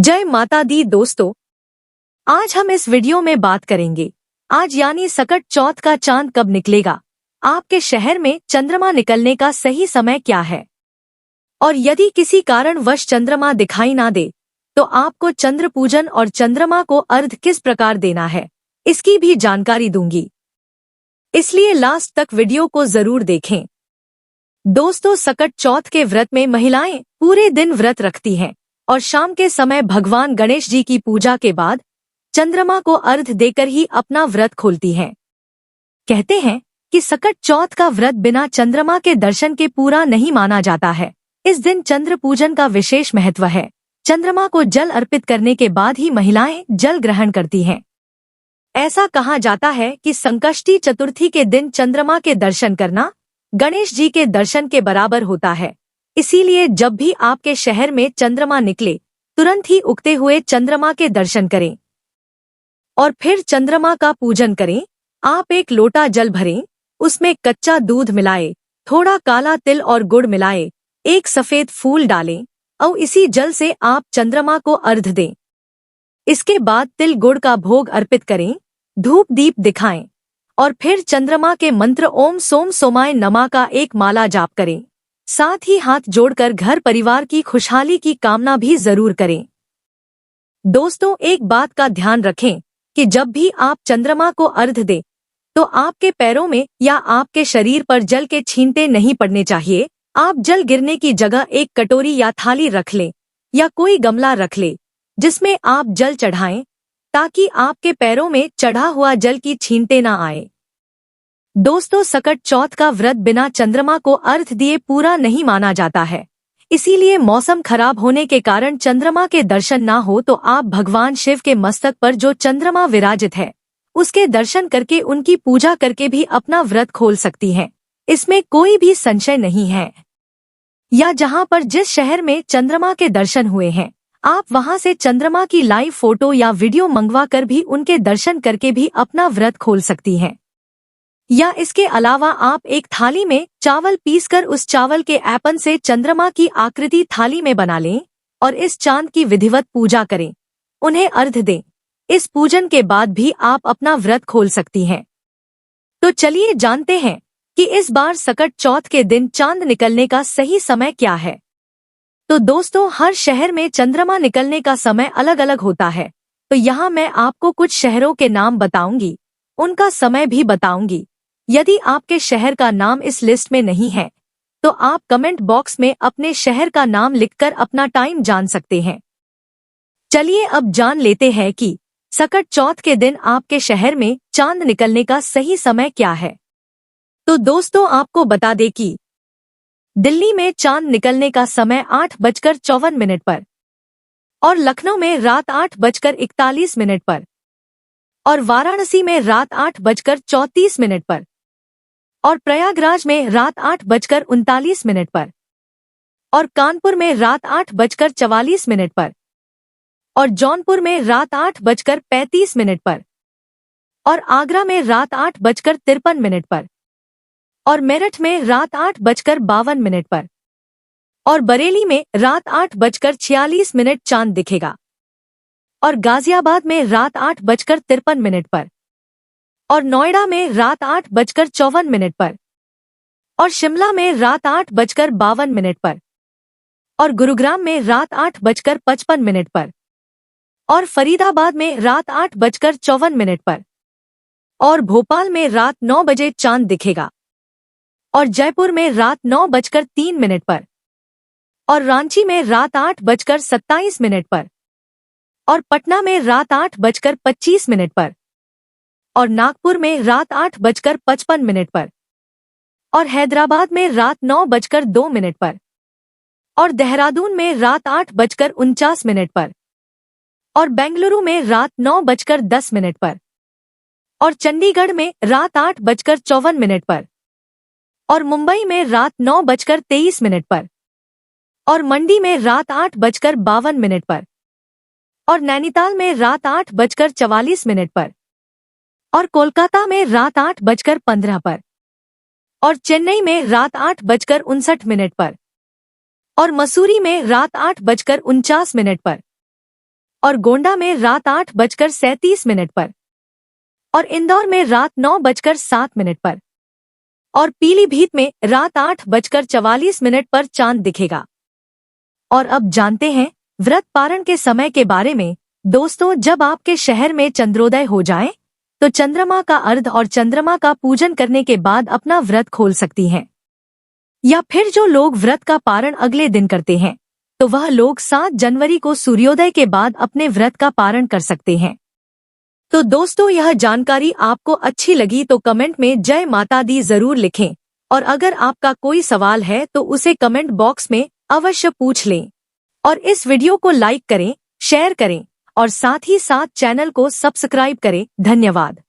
जय माता दी दोस्तों, आज हम इस वीडियो में बात करेंगे आज यानी सकट चौथ का चांद कब निकलेगा। आपके शहर में चंद्रमा निकलने का सही समय क्या है और यदि किसी कारणवश चंद्रमा दिखाई ना दे तो आपको चंद्र पूजन और चंद्रमा को अर्घ्य किस प्रकार देना है, इसकी भी जानकारी दूंगी, इसलिए लास्ट तक वीडियो को जरूर देखें। दोस्तों, सकट चौथ के व्रत में महिलाएं पूरे दिन व्रत रखती हैं और शाम के समय भगवान गणेश जी की पूजा के बाद चंद्रमा को अर्घ्य देकर ही अपना व्रत खोलती हैं। कहते हैं कि सकट चौथ का व्रत बिना चंद्रमा के दर्शन के पूरा नहीं माना जाता है। इस दिन चंद्र पूजन का विशेष महत्व है। चंद्रमा को जल अर्पित करने के बाद ही महिलाएं जल ग्रहण करती हैं। ऐसा कहा जाता है कि संकष्टी चतुर्थी के दिन चंद्रमा के दर्शन करना गणेश जी के दर्शन के बराबर होता है। इसीलिए जब भी आपके शहर में चंद्रमा निकले तुरंत ही उगते हुए चंद्रमा के दर्शन करें और फिर चंद्रमा का पूजन करें। आप एक लोटा जल भरें, उसमें कच्चा दूध मिलाए, थोड़ा काला तिल और गुड़ मिलाए, एक सफेद फूल डालें और इसी जल से आप चंद्रमा को अर्घ्य दें। इसके बाद तिल गुड़ का भोग अर्पित करें, धूप दीप दिखाएं और फिर चंद्रमा के मंत्र ओम सोम सोमाय नमः का एक माला जाप करें। साथ ही हाथ जोड़कर घर परिवार की खुशहाली की कामना भी जरूर करें। दोस्तों, एक बात का ध्यान रखें कि जब भी आप चंद्रमा को अर्घ्य दें तो आपके पैरों में या आपके शरीर पर जल के छींटे नहीं पड़ने चाहिए। आप जल गिरने की जगह एक कटोरी या थाली रख लें या कोई गमला रख लें जिसमें आप जल चढ़ाएं ताकि आपके पैरों में चढ़ा हुआ जल की छींटे ना आए। दोस्तों, सकट चौथ का व्रत बिना चंद्रमा को अर्घ्य दिए पूरा नहीं माना जाता है। इसीलिए मौसम खराब होने के कारण चंद्रमा के दर्शन ना हो तो आप भगवान शिव के मस्तक पर जो चंद्रमा विराजित है उसके दर्शन करके उनकी पूजा करके भी अपना व्रत खोल सकती हैं। इसमें कोई भी संशय नहीं है। या जहां पर जिस शहर में चंद्रमा के दर्शन हुए हैं आप वहां से चंद्रमा की लाइव फोटो या वीडियो मंगवा कर भी उनके दर्शन करके भी अपना व्रत खोल सकती हैं। या इसके अलावा आप एक थाली में चावल पीसकर उस चावल के ऐपन से चंद्रमा की आकृति थाली में बना लें और इस चांद की विधिवत पूजा करें, उन्हें अर्घ्य दें। इस पूजन के बाद भी आप अपना व्रत खोल सकती हैं। तो चलिए जानते हैं कि इस बार सकट चौथ के दिन चांद निकलने का सही समय क्या है। तो दोस्तों, हर शहर में चंद्रमा निकलने का समय अलग अलग होता है। तो यहाँ मैं आपको कुछ शहरों के नाम बताऊंगी, उनका समय भी बताऊंगी। यदि आपके शहर का नाम इस लिस्ट में नहीं है तो आप कमेंट बॉक्स में अपने शहर का नाम लिखकर अपना टाइम जान सकते हैं। चलिए अब जान लेते हैं कि सकट चौथ के दिन आपके शहर में चांद निकलने का सही समय क्या है। तो दोस्तों, आपको बता दें कि दिल्ली में चांद निकलने का समय 8:54 पर और लखनऊ में रात 8:41 पर और वाराणसी में रात 8:34 पर और प्रयागराज में रात 8:39 पर और कानपुर में रात 8:44 पर और जौनपुर में रात 8:35 पर और आगरा में रात 8:53 पर और मेरठ में रात 8:52 पर और बरेली में रात 8:46 चांद दिखेगा और गाजियाबाद में रात 8:53 पर और नोएडा में रात 8:54 पर और शिमला में रात 8:52 पर और गुरुग्राम में रात 8:55 पर और फरीदाबाद में रात 8:54 पर और भोपाल में रात 9 बजे चांद दिखेगा और जयपुर में रात 9:03 पर और रांची में रात 8:27 पर और पटना में रात 8:25 पर और नागपुर में रात 8:55 पर और हैदराबाद में रात 9:02 पर और देहरादून में रात 8:49 पर और बेंगलुरु में रात 9:10 पर और चंडीगढ़ में रात 8:54 पर और मुंबई में रात 9:23 पर और मंडी में रात 8:52 पर और नैनीताल में रात 8:44 पर और कोलकाता में रात 8:15 पर और चेन्नई में रात 8:59 पर और मसूरी में रात 8:49 पर और गोंडा में रात 8:37 पर और इंदौर में रात 9:07 पर और पीलीभीत में रात 8:44 पर चांद दिखेगा। और अब जानते हैं व्रत पारण के समय के बारे में। दोस्तों, जब आपके शहर में चंद्रोदय हो जाए तो चंद्रमा का अर्घ और चंद्रमा का पूजन करने के बाद अपना व्रत खोल सकती हैं। या फिर जो लोग व्रत का पारण अगले दिन करते हैं तो वह लोग 7 जनवरी को सूर्योदय के बाद अपने व्रत का पारण कर सकते हैं। तो दोस्तों, यह जानकारी आपको अच्छी लगी तो कमेंट में जय माता दी जरूर लिखें और अगर आपका कोई सवाल है तो उसे कमेंट बॉक्स में अवश्य पूछ लें। और इस वीडियो को लाइक करें, शेयर करें और साथ ही साथ चैनल को सब्सक्राइब करें। धन्यवाद।